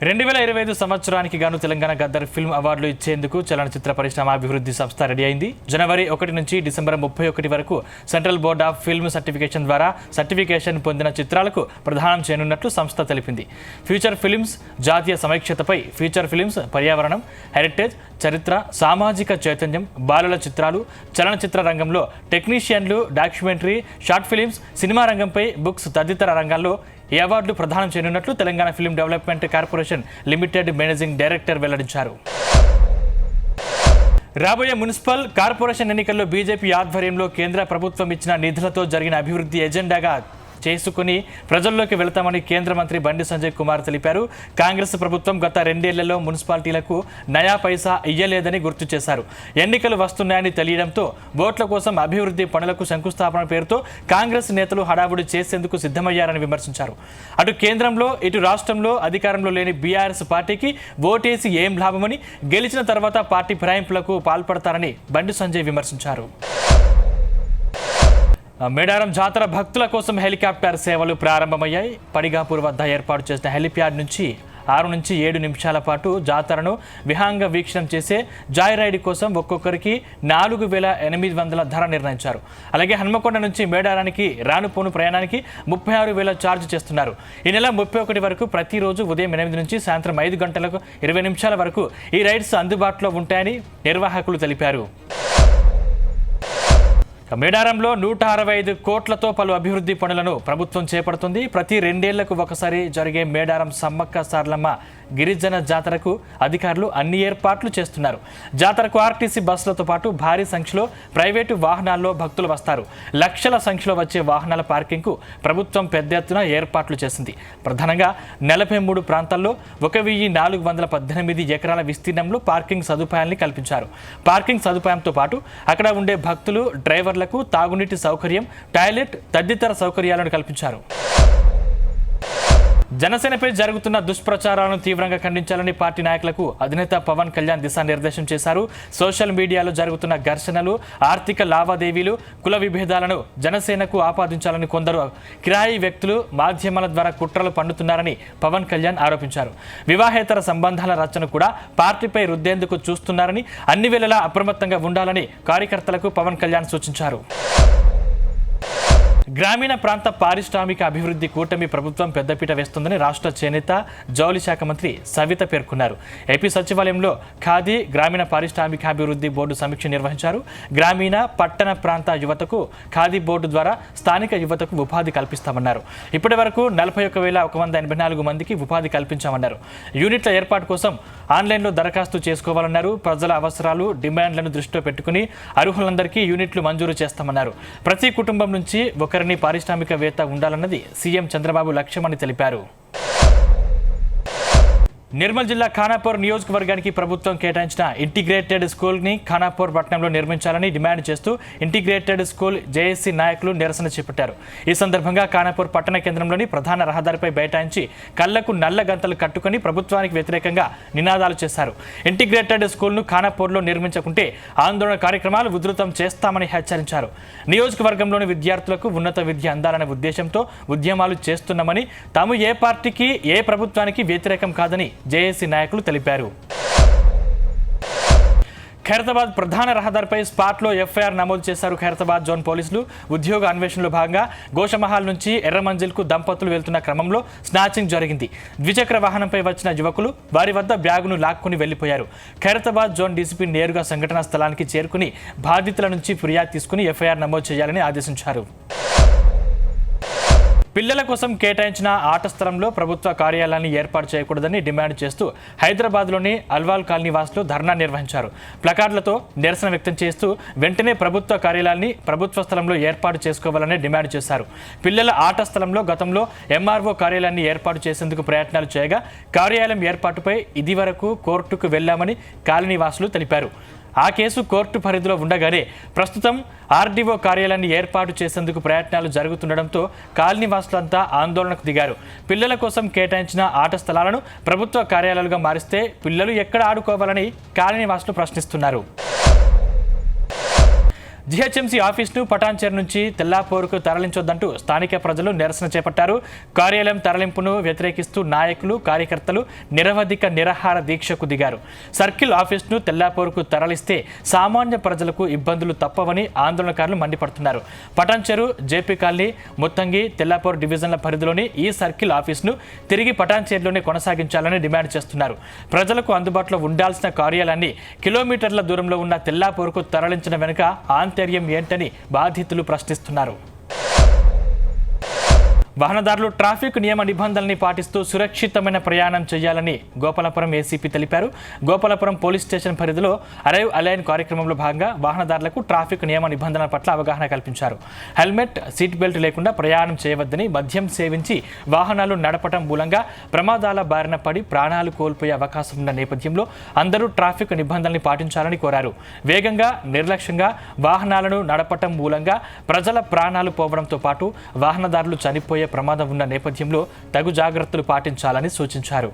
2025 సంవత్సరానికి గాను తెలంగాణ గద్దర్ ఫిల్మ్ అవార్డులు ఇచ్చేందుకు చలనచిత్ర పరిశ్రమ అభివృద్ధి సంస్థ రెడీ అయింది. జనవరి 1 నుంచి డిసెంబర్ 31 వరకు central board of film certification ద్వారా సర్టిఫికేషన్ పొందిన చిత్రాలకు ప్రదానం చేయనున్నట్లు సంస్థ తెలిపింది. ఫ్యూచర్ ఫిల్మ్స్, జాతీయ సమైక్యతపై ఫీచర్ ఫిల్మ్స్, పర్యావరణం, హెరిటేజ్, చరిత్ర, సామాజిక చైతన్యం, బాలల చిత్రాలు, చలనచిత్ర రంగంలో టెక్నీషియన్లు, డాక్యుమెంటరీ, షార్ట్ ఫిల్మ్స్, సినిమా రంగంపై బుక్స్ తదితర రంగాల్లో ఈ అవార్డులు ప్రదానం చేయనున్నట్లు Telangana film development corporation limited managing director వెల్లడించారు. రాబోయే మున్సిపల్ కార్పొరేషన్ ఎన్నికల్లో బీజేపీ ఆధ్వర్యంలో కేంద్ర ప్రభుత్వం ఇచ్చిన నిధులతో జరిగిన అభివృద్ధి ఎజెండాగా చేసుకుని ప్రజల్లోకి వెళతామని కేంద్ర మంత్రి బండి సంజయ్ కుమార్ తెలిపారు. కాంగ్రెస్ ప్రభుత్వం గత 2 ఏళ్లలో మున్సిపాలిటీలకు నయా పైసా ఇయ్యలేదని గుర్తు చేశారు. ఎన్నికలు వస్తున్నాయని తెలియడంతో ఓట్ల కోసం అభివృద్ధి పనులకు శంకుస్థాపన పేరుతో కాంగ్రెస్ నేతలు హడావుడి చేసేందుకు సిద్ధమయ్యారని విమర్శించారు. అటు కేంద్రంలో ఇటు రాష్ట్రంలో అధికారంలో లేని బీఆర్ఎస్ పార్టీకి ఓటేసి ఏం లాభమని, గెలిచిన తర్వాత పార్టీ ఫిరాయింపులకు పాల్పడతారని బండి సంజయ్ విమర్శించారు. మేడారం జాతర భక్తుల కోసం హెలికాప్టర్ సేవలు ప్రారంభమయ్యాయి. పడిగాపూర్ వద్ద ఏర్పాటు చేసిన హెలిప్యాడ్ నుంచి 6 నుంచి 7 నిమిషాల పాటు జాతరను విహంగ వీక్షణం చేసే జాయ్ రైడ్ కోసం ఒక్కొక్కరికి 4,800 ధర నిర్ణయించారు. అలాగే హన్మకొండ నుంచి మేడారానికి రానుపోను ప్రయాణానికి 36,000 ఛార్జ్ చేస్తున్నారు. ఈ నెల 31 వరకు ప్రతిరోజు ఉదయం 8 నుంచి సాయంత్రం 5 గంటలకు 20 నిమిషాల వరకు ఈ రైడ్స్ అందుబాటులో ఉంటాయని నిర్వాహకులు తెలిపారు. మేడారంలో 165 కోట్లతో పలు అభివృద్ధి పనులను ప్రభుత్వం చేపడుతుంది. ప్రతి 2 ఏళ్లకు ఒకసారి జరిగే మేడారం సమ్మక్క సారలమ్మ గిరిజన జాతరకు అధికారులు అన్ని ఏర్పాట్లు చేస్తున్నారు. జాతరకు ఆర్టీసీ బస్సులతో పాటు భారీ సంఖ్యలో ప్రైవేటు వాహనాల్లో భక్తులు వస్తారు. లక్షల సంఖ్యలో వచ్చే వాహనాల పార్కింగ్కు ప్రభుత్వం పెద్ద ఎత్తున ఏర్పాట్లు చేసింది. ప్రధానంగా 43 ప్రాంతాల్లో 1,418 ఎకరాల విస్తీర్ణంలో పార్కింగ్ సదుపాయాన్ని కల్పించారు. పార్కింగ్ సదుపాయంతో పాటు అక్కడ ఉండే భక్తులు, డ్రైవర్లకు తాగునీటి సౌకర్యం, టాయిలెట్ తదితర సౌకర్యాలను కల్పించారు. జనసేనపై జరుగుతున్న దుష్ప్రచారాలను తీవ్రంగా ఖండించాలని పార్టీ నాయకులకు అధినేత పవన్ కళ్యాణ్ దిశానిర్దేశం చేశారు. సోషల్ మీడియాలో జరుగుతున్న ఘర్షణలు, ఆర్థిక లావాదేవీలు, కుల విభేదాలను జనసేనకు ఆపాదించాలని కొందరు కిరాయి వ్యక్తులు మాధ్యమాల ద్వారా కుట్రలు పన్నుతున్నారని పవన్ కళ్యాణ్ ఆరోపించారు. వివాహేతర సంబంధాల రచన కూడా పార్టీపై రుద్దేందుకు చూస్తున్నారని, అన్ని వేళలా అప్రమత్తంగా ఉండాలని కార్యకర్తలకు పవన్ కళ్యాణ్ సూచించారు. గ్రామీణ ప్రాంత పారిశ్రామిక అభివృద్ధి కూటమి ప్రభుత్వం పెద్దపీట వేస్తుందని రాష్ట్ర చేనేత, జౌళి శాఖ మంత్రి సవిత పేర్కొన్నారు. ఏపీ సచివాలయంలో ఖాదీ గ్రామీణ పారిశ్రామికాభివృద్ధి బోర్డు సమీక్ష నిర్వహించారు. గ్రామీణ, పట్టణ ప్రాంత యువతకు ఖాదీ బోర్డు ద్వారా స్థానిక యువతకు ఉపాధి కల్పిస్తామన్నారు. ఇప్పటి వరకు 41,184 మందికి ఉపాధి కల్పించామన్నారు. యూనిట్ల ఏర్పాటు కోసం ఆన్లైన్లో దరఖాస్తు చేసుకోవాలన్నారు. ప్రజల అవసరాలు, డిమాండ్లను దృష్టిలో పెట్టుకుని అర్హులందరికీ యూనిట్లు మంజూరు చేస్తామన్నారు. ప్రతి కుటుంబం నుంచి ఒకరిని పారిశ్రామికవేత్త ఉండాలన్నది సీఎం చంద్రబాబు లక్ష్యమని తెలిపారు. నిర్మల్ జిల్లా ఖానాపూర్ నియోజకవర్గానికి ప్రభుత్వం కేటాయించిన ఇంటిగ్రేటెడ్ స్కూల్ని ఖానాపూర్ పట్టణంలో నిర్మించాలని డిమాండ్ చేస్తూ ఇంటిగ్రేటెడ్ స్కూల్ జేఏసీ నాయకులు నిరసన చేపట్టారు. ఈ సందర్భంగా ఖానాపూర్ పట్టణ కేంద్రంలోని ప్రధాన రహదారిపై బైఠాయించి కళ్లకు నల్ల గంతలు కట్టుకుని ప్రభుత్వానికి వ్యతిరేకంగా నినాదాలు చేశారు. ఇంటిగ్రేటెడ్ స్కూల్ను ఖానాపూర్లో నిర్మించకుంటే ఆందోళన కార్యక్రమాలు ఉధృతం చేస్తామని హెచ్చరించారు. నియోజకవర్గంలోని విద్యార్థులకు ఉన్నత విద్య అందాలనే ఉద్దేశంతో ఉద్యమాలు చేస్తున్నామని, తాము ఏ పార్టీకి, ఏ ప్రభుత్వానికి వ్యతిరేకం కాదని జేఏసీ నాయకులు తెలిపారు. ఖైరతాబాద్ ప్రధాన రహదారిపై స్పాట్లో ఎఫ్ఐఆర్ నమోదు చేశారు ఖైరతాబాద్ జోన్ పోలీసులు. ఉద్యోగ అన్వేషణలో భాగంగా గోషమహాల్ నుంచి ఎర్రమంజిల్కు దంపతులు వెళ్తున్న క్రమంలో స్నాచింగ్ జరిగింది. ద్విచక్ర వాహనంపై వచ్చిన యువకులు వారి వద్ద బ్యాగును లాక్కుని వెళ్లిపోయారు. ఖైరతాబాద్ జోన్ డీసీపీ నేరుగా సంఘటనా స్థలానికి చేరుకుని బాధితుల నుంచి ఫిర్యాదు తీసుకుని ఎఫ్ఐఆర్ నమోదు చేయాలని ఆదేశించారు. పిల్లల కోసం కేటాయించిన ఆట స్థలంలో ప్రభుత్వ కార్యాలయాన్ని ఏర్పాటు చేయకూడదని డిమాండ్ చేస్తూ హైదరాబాద్లోని అల్వాల్ కాలనీ వాసులు ధర్నా నిర్వహించారు. ప్లకార్డులతో నిరసన వ్యక్తం చేస్తూ వెంటనే ప్రభుత్వ కార్యాలయాన్ని ప్రభుత్వ స్థలంలో ఏర్పాటు చేసుకోవాలని డిమాండ్ చేశారు. పిల్లల ఆట స్థలంలో గతంలో ఎంఆర్ఓ కార్యాలయాన్ని ఏర్పాటు చేసేందుకు ప్రయత్నాలు చేయగా కార్యాలయం ఏర్పాటుపై ఇదివరకు కోర్టుకు వెళ్లామని కాలనీ వాసులు తెలిపారు. ఆ కేసు కోర్టు పరిధిలో ఉండగానే ప్రస్తుతం ఆర్డీఓ కార్యాలయాన్ని ఏర్పాటు చేసేందుకు ప్రయత్నాలు జరుగుతుండటంతో కాలనీవాసులంతా ఆందోళనకు దిగారు. పిల్లల కోసం కేటాయించిన ఆట స్థలాలను ప్రభుత్వ కార్యాలయాలుగా మారిస్తే పిల్లలు ఎక్కడ ఆడుకోవాలని కాలనీవాసులు ప్రశ్నిస్తున్నారు. జీహెచ్ఎంసీ ఆఫీస్ను పటాన్చెరు నుంచి తెల్లాపూర్కు తరలించొద్దంటూ స్థానిక ప్రజలు నిరసన చేపట్టారు. కార్యాలయం తరలింపును వ్యతిరేకిస్తూ నాయకులు, కార్యకర్తలు నిరవధిక నిరాహార దీక్షకు దిగారు. సర్కిల్ ఆఫీస్ను తెల్లాపూర్కు తరలిస్తే సామాన్య ప్రజలకు ఇబ్బందులు తప్పవని ఆందోళనకారులు మండిపడుతున్నారు. పటాన్చెరు, జేపీ కాలనీ, ముత్తంగి, తెల్లాపూర్ డివిజన్ల పరిధిలోని ఈ సర్కిల్ ఆఫీస్ను తిరిగి పటాన్చెరులోనే కొనసాగించాలని డిమాండ్ చేస్తున్నారు. ప్రజలకు అందుబాటులో ఉండాల్సిన కార్యాలయాన్ని కిలోమీటర్ల దూరంలో ఉన్న తెల్లాపూర్కు తరలించిన వెనుక ఆంతర్యం ఏంటని బాధితులు ప్రశ్నిస్తున్నారు. వాహనదారులు ట్రాఫిక్ నియమ నిబంధనల్ని పాటిస్తూ సురక్షితమైన ప్రయాణం చేయాలని గోపాలపురం ఏసీపీ తెలిపారు. గోపాలపురం పోలీస్ స్టేషన్ పరిధిలో అరైవ్ అలైన్ కార్యక్రమంలో భాగంగా వాహనదారులకు ట్రాఫిక్ నియమ నిబంధనల పట్ల అవగాహన కల్పించారు. హెల్మెట్, సీట్ బెల్ట్ లేకుండా ప్రయాణం చేయవద్దని, మద్యం సేవించి వాహనాలు నడపడం మూలంగా ప్రమాదాల బారిన పడి ప్రాణాలు కోల్పోయే అవకాశం ఉన్న నేపథ్యంలో అందరూ ట్రాఫిక్ నిబంధనల్ని పాటించాలని కోరారు. వేగంగా, నిర్లక్ష్యంగా వాహనాలను నడపటం మూలంగా ప్రజల ప్రాణాలు పోవడంతో పాటు వాహనదారులు చనిపోయే ప్రమాదం ఉన్న నేపథ్యంలో తగు జాగ్రత్తలు పాటించాలని సూచించారు.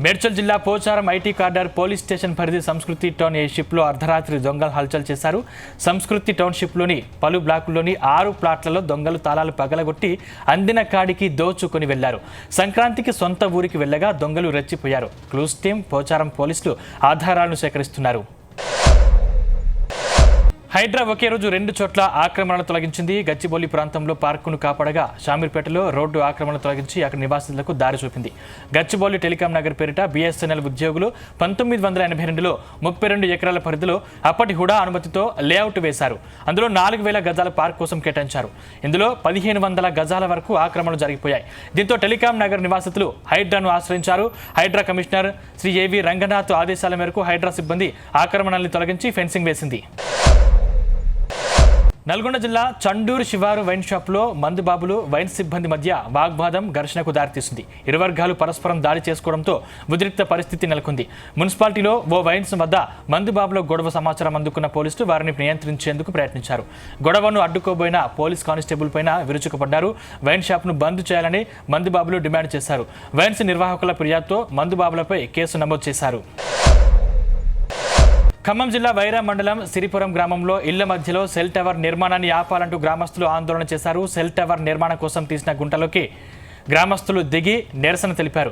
మేడ్చల్ జిల్లా పోచారం ఐటీ కార్డర్ పోలీస్ స్టేషన్ పరిధి సంస్కృతి టౌన్ షిప్లో అర్ధరాత్రి దొంగలు హల్చల్ చేశారు. సంస్కృతి టౌన్షిప్లోని పలు బ్లాకుల్లోని 6 ప్లాట్లలో దొంగలు తాళాలు పగలగొట్టి అందిన కాడికి దోచుకొని వెళ్లారు. సంక్రాంతికి సొంత ఊరికి వెళ్లగా దొంగలు రెచ్చిపోయారు. క్లూస్ టీం, పోచారం పోలీసులు ఆధారాలను సేకరిస్తున్నారు. హైడ్రా ఒకే రోజు 2 చోట్ల ఆక్రమణలు తొలగించింది. గచ్చిబౌలి ప్రాంతంలో పార్కును కాపాడగా షామీర్పేటలో రోడ్డు ఆక్రమణ తొలగించి అక్కడ నివాసితులకు దారి చూపింది. గచ్చిబౌలి టెలికాం నగర్ పేరిట BSNL ఉద్యోగులు 1982లో 32 ఎకరాల పరిధిలో అప్పటి హుడా అనుమతితో లేఅవుట్ వేశారు. అందులో 4000 గజాల పార్క్ కోసం కేటాయించారు. ఇందులో 1500 గజాల వరకు ఆక్రమణలు జరిగిపోయాయి. దీంతో టెలికాం నగర్ నివాసితులు హైడ్రాను ఆశ్రయించారు. హైడ్రా కమిషనర్ శ్రీ ఏవి రంగనాథ్ ఆదేశాల మేరకు హైడ్రా సిబ్బంది ఆక్రమణల్ని తొలగించి ఫెన్సింగ్ వేసింది. నల్గొండ జిల్లా చండూరు శివారు వైన్ షాప్లో మందుబాబులు, వైన్ సిబ్బంది మధ్య వాగ్వాదం, ఘర్షణకు దారితీసింది. ఇరు వర్గాలు పరస్పరం దాడి చేసుకోవడంతో ఉద్రిక్త పరిస్థితి నెలకొంది. మున్సిపాలిటీలో ఓ వైన్స్ వద్ద మందుబాబులో గొడవ సమాచారం అందుకున్న పోలీసులు వారిని నియంత్రించేందుకు ప్రయత్నించారు. గొడవను అడ్డుకోబోయిన పోలీస్ కానిస్టేబుల్ పైన విరుచుకుపడ్డారు. వైన్ షాప్ను బంద్ చేయాలని మందుబాబులు డిమాండ్ చేశారు. వైన్స్ నిర్వాహకుల ఫిర్యాదుతో మందుబాబులపై కేసు నమోదు చేశారు. ఖమ్మం జిల్లా వైరా మండలం సిరిపురం గ్రామంలో ఇళ్ల మధ్యలో సెల్ టవర్ నిర్మాణాన్ని ఆపాలంటూ గ్రామస్తులు ఆందోళన చేశారు. సెల్ టవర్ నిర్మాణం కోసం తీసిన గుంటలోకి గ్రామస్తులు దిగి నిరసన తెలిపారు.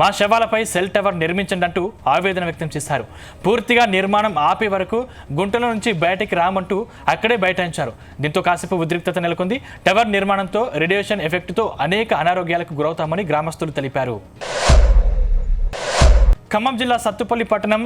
మా శవాలపై సెల్ టవర్ నిర్మించండి అంటూ ఆవేదన వ్యక్తం చేశారు. పూర్తిగా నిర్మాణం ఆపే వరకు గుంటల నుంచి బయటికి రామంటూ అక్కడే బైఠాయించారు. దీంతో కాసేపు ఉద్రిక్తత నెలకొంది. టవర్ నిర్మాణంతో రేడియేషన్ ఎఫెక్ట్తో అనేక అనారోగ్యాలకు గురవుతామని గ్రామస్తులు తెలిపారు. ఖమ్మం జిల్లా సత్తుపల్లి పట్టణం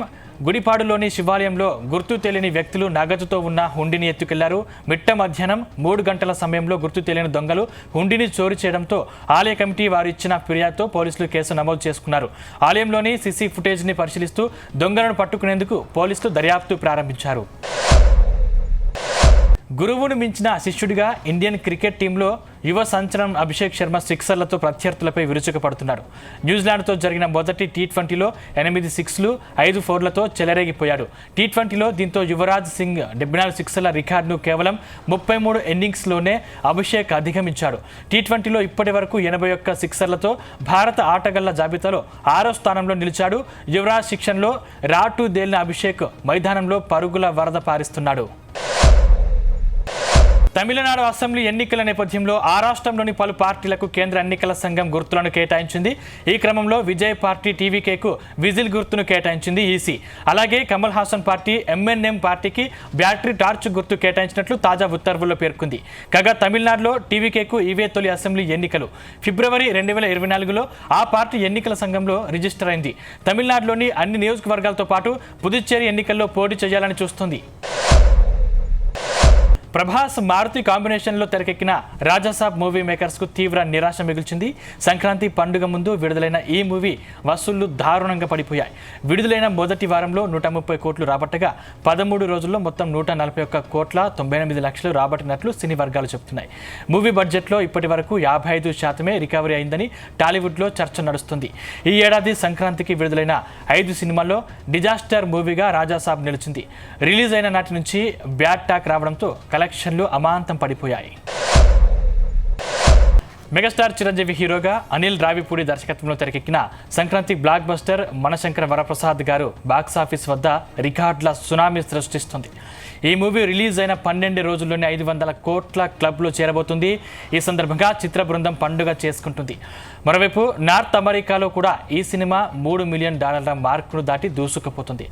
గుడిపాడులోని శివాలయంలో గుర్తు తెలియని వ్యక్తులు నగదుతో ఉన్న హుండీని ఎత్తుకెళ్లారు. మిట్ట మధ్యాహ్నం 3 గంటల సమయంలో గుర్తు తెలియని దొంగలు హుండీని చోరీ చేయడంతో ఆలయ కమిటీ వారు ఇచ్చిన ఫిర్యాదుతో పోలీసులు కేసు నమోదు చేసుకున్నారు. ఆలయంలోని సీసీ ఫుటేజ్ని పరిశీలిస్తూ దొంగలను పట్టుకునేందుకు పోలీసులు దర్యాప్తు ప్రారంభించారు. గురువును మించిన శిష్యుడిగా ఇండియన్ క్రికెట్ టీంలో యువ సంచలనం అభిషేక్ శర్మ సిక్సర్లతో ప్రత్యర్థులపై విరుచుకుపడుతున్నాడు. న్యూజిలాండ్తో జరిగిన మొదటి T20లో 8 సిక్స్లు 5 ఫోర్లతో చెలరేగిపోయాడు. T20లో దీంతో యువరాజ్ సింగ్ 74 సిక్సర్ల రికార్డును కేవలం 33 ఇన్నింగ్స్లోనే అభిషేక్ అధిగమించాడు. T20లో ఇప్పటి వరకు 81 సిక్సర్లతో భారత ఆటగాళ్ల జాబితాలో 6వ స్థానంలో నిలిచాడు. యువరాజ్ శిక్షణలో రాటు దేలిన అభిషేక్ మైదానంలో పరుగుల వరద పారిస్తున్నాడు. తమిళనాడు అసెంబ్లీ ఎన్నికల నేపథ్యంలో ఆ రాష్ట్రంలోని పలు పార్టీలకు కేంద్ర ఎన్నికల సంఘం గుర్తులను కేటాయించింది. ఈ క్రమంలో విజయ్ పార్టీ టీవీకేకు విజిల్ గుర్తును కేటాయించింది ఈసీ. అలాగే కమల్ హాసన్ పార్టీ MNM పార్టీకి బ్యాటరీ టార్చ్ గుర్తు కేటాయించినట్లు తాజా ఉత్తర్వుల్లో పేర్కొంది. కాగా తమిళనాడులో టీవీకేకు ఇవే తొలి అసెంబ్లీ ఎన్నికలు. ఫిబ్రవరి 2024లో ఆ పార్టీ ఎన్నికల సంఘంలో రిజిస్టర్ అయింది. తమిళనాడులోని అన్ని నియోజకవర్గాలతో పాటు పుదుచ్చేరి ఎన్నికల్లో పోటీ చేయాలని చూస్తోంది. ప్రభాస్ మారుతి కాంబినేషన్లో తెరకెక్కిన రాజాసాబ్ మూవీ మేకర్స్కు తీవ్ర నిరాశ మిగిల్చింది. సంక్రాంతి పండుగ ముందు విడుదలైన ఈ మూవీ వసూళ్లు దారుణంగా పడిపోయాయి. విడుదలైన మొదటి వారంలో 130 కోట్లు రాబట్టగా 13 రోజుల్లో మొత్తం 141 కోట్ల 98 లక్షలు రాబట్టినట్లు సినీ వర్గాలు చెబుతున్నాయి. మూవీ బడ్జెట్లో ఇప్పటి వరకు 55% రికవరీ అయిందని టాలీవుడ్లో చర్చ నడుస్తుంది. ఈ ఏడాది సంక్రాంతికి విడుదలైన 5 సినిమాల్లో డిజాస్టర్ మూవీగా రాజాసాబ్ నిలిచింది. రిలీజ్ అయిన నాటి నుంచి బ్యాడ్ టాక్ రావడంతో కలెక్షన్లు అమాంతం పడిపోయాయి. మెగాస్టార్ చిరంజీవి హీరోగా అనిల్ రావిపూడి దర్శకత్వంలో తెరకెక్కిన సంక్రాంతి బ్లాక్ బస్టర్ మనశంకర వరప్రసాద్ గారు బాక్సాఫీస్ వద్ద రికార్డుల సునామీ సృష్టిస్తుంది. ఈ మూవీ రిలీజ్ అయిన 12 రోజుల్లోనే 500 కోట్ల క్లబ్లో చేరబోతుంది. ఈ సందర్భంగా చిత్ర బృందం పండుగ చేసుకుంటుంది. మరోవైపు నార్త్ అమెరికాలో కూడా ఈ సినిమా $3 మిలియన్ మార్కును దాటి దూసుకుపోతుంది.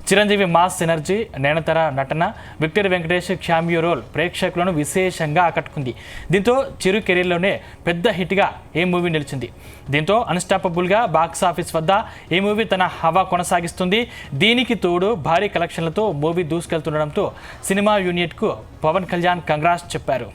చిరంజీవి మాస్ ఎనర్జీ, నయనతార నటన, విక్టర్ వెంకటేష్ క్యామియో రోల్ ప్రేక్షకులను విశేషంగా ఆకట్టుకుంది. దీంతో చిరు కెరీర్లోనే పెద్ద హిట్గా ఈ మూవీ నిలిచింది. దీంతో అన్స్టాపబుల్గా బాక్సాఫీస్ వద్ద ఈ మూవీ తన హవా కొనసాగిస్తుంది. దీనికి తోడు భారీ కలెక్షన్లతో మూవీ దూసుకెళ్తుండడంతో సినిమా యూనిట్కు పవన్ కళ్యాణ్ కంగ్రాట్స్ చెప్పారు.